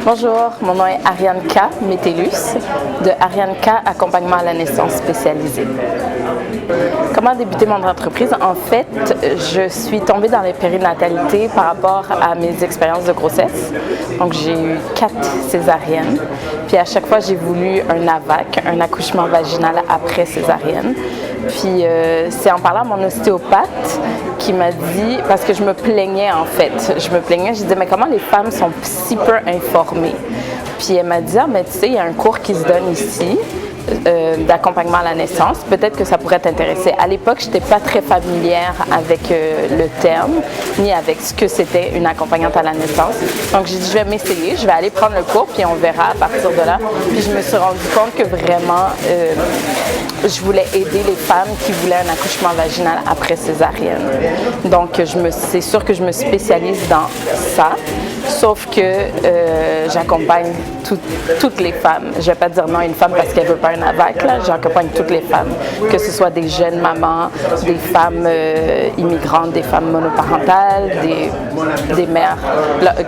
Bonjour, mon nom est Ariane K. Metellus de Ariane K. Accompagnement à la naissance spécialisé. Comment débuter mon entreprise? En fait, je suis tombée dans les périnatalités par rapport à mes expériences de grossesse. Donc, j'ai eu 4 césariennes. Puis, à chaque fois, j'ai voulu un AVAC, un accouchement vaginal après césarienne. Puis, c'est en parlant à mon ostéopathe qui m'a dit, parce que je me plaignais en fait, je disais, mais comment les femmes sont si peu informées? Puis, elle m'a dit, mais tu sais, il y a un cours qui se donne ici. D'accompagnement à la naissance. Peut-être que ça pourrait t'intéresser. À l'époque, je n'étais pas très familière avec le terme, ni avec ce que c'était une accompagnante à la naissance. Donc, j'ai dit, je vais m'essayer, je vais aller prendre le cours, puis on verra à partir de là. Puis, je me suis rendu compte que vraiment, je voulais aider les femmes qui voulaient un accouchement vaginal après césarienne. Donc, c'est sûr que je me spécialise dans ça. Sauf que j'accompagne toutes les femmes. Je ne vais pas dire non à une femme parce qu'elle ne veut pas un AVAC. J'accompagne toutes les femmes, que ce soit des jeunes mamans, des femmes immigrantes, des femmes monoparentales, des mères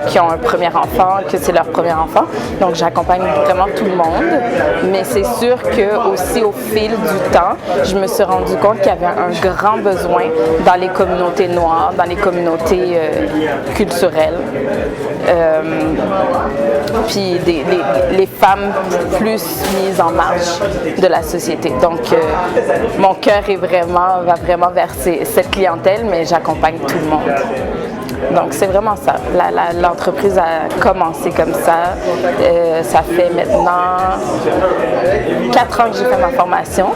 qui ont un premier enfant, que c'est leur premier enfant. Donc, j'accompagne vraiment tout le monde. Mais c'est sûr que aussi au fil du temps, je me suis rendu compte qu'il y avait un grand besoin dans les communautés noires, dans les communautés culturelles. Puis les femmes plus mises en marge de la société. Donc, mon cœur va vraiment vers cette clientèle, mais j'accompagne tout le monde. Donc, c'est vraiment ça. L'entreprise a commencé comme ça. Ça fait maintenant 4 ans que j'ai fait ma formation.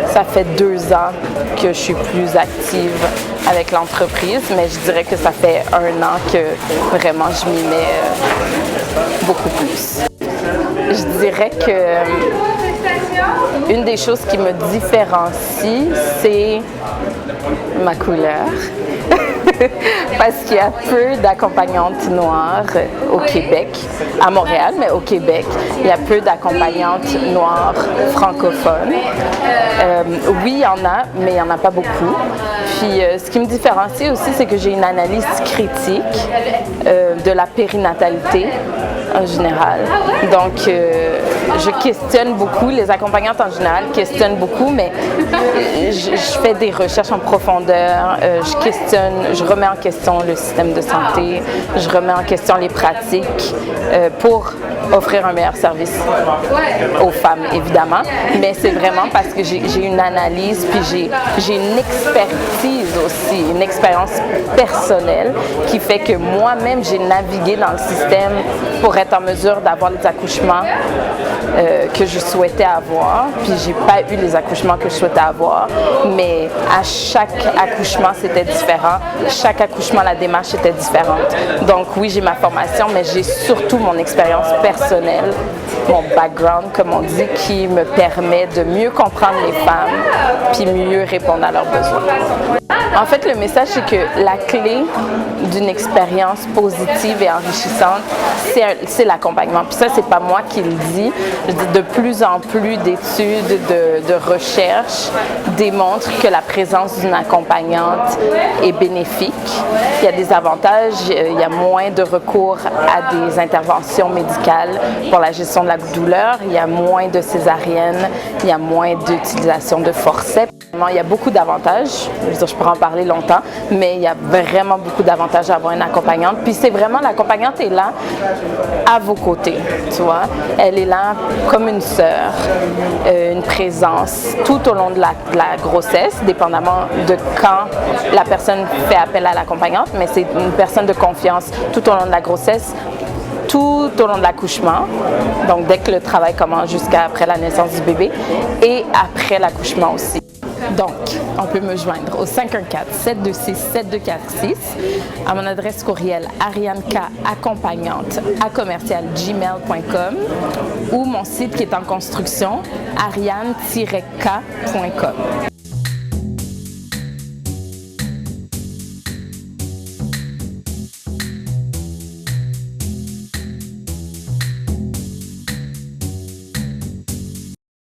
Ça fait 2 ans que je suis plus active avec l'entreprise, mais je dirais que ça fait 1 an que vraiment je m'y mets beaucoup plus. Je dirais que une des choses qui me différencie, c'est ma couleur. Parce qu'il y a peu d'accompagnantes noires au Québec, à Montréal, mais au Québec, il y a peu d'accompagnantes noires francophones. Oui, il y en a, mais il n'y en a pas beaucoup. Puis, ce qui me différencie aussi, c'est que j'ai une analyse critique de la périnatalité en général. Donc, je questionne beaucoup, les accompagnantes en général questionnent beaucoup, mais je fais des recherches en profondeur, je remets en question le système de santé, je remets en question les pratiques pour offrir un meilleur service aux femmes, évidemment, mais c'est vraiment parce que j'ai une analyse, puis j'ai une expertise aussi, une expérience personnelle qui fait que moi-même, j'ai navigué dans le système pour être en mesure d'avoir les accouchements que je souhaitais avoir, puis j'ai pas eu les accouchements que je souhaitais avoir, mais à chaque accouchement, c'était différent. Chaque accouchement, la démarche était différente. Donc oui, j'ai ma formation, mais j'ai surtout mon expérience personnelle, mon background, comme on dit, qui me permet de mieux comprendre les femmes, puis mieux répondre à leurs besoins. En fait, le message, c'est que la clé d'une expérience positive et enrichissante, c'est l'accompagnement. Puis ça, c'est pas moi qui le dis. De plus en plus d'études, de recherches démontrent que la présence d'une accompagnante est bénéfique. Il y a des avantages, il y a moins de recours à des interventions médicales pour la gestion de la douleur, il y a moins de césariennes, il y a moins d'utilisation de forceps. Il y a beaucoup d'avantages, je pourrais en parler longtemps, mais il y a vraiment beaucoup d'avantages à avoir une accompagnante. Puis c'est vraiment, l'accompagnante est là à vos côtés, tu vois. Elle est là comme une sœur, une présence tout au long de la grossesse, dépendamment de quand la personne fait appel à l'accompagnante, mais c'est une personne de confiance tout au long de la grossesse, tout au long de l'accouchement, donc dès que le travail commence jusqu'à après la naissance du bébé, et après l'accouchement aussi. Donc, on peut me joindre au 514-726-7246, à mon adresse courriel arianekaccompagnante@gmail.com ou mon site qui est en construction, ariane-k.com.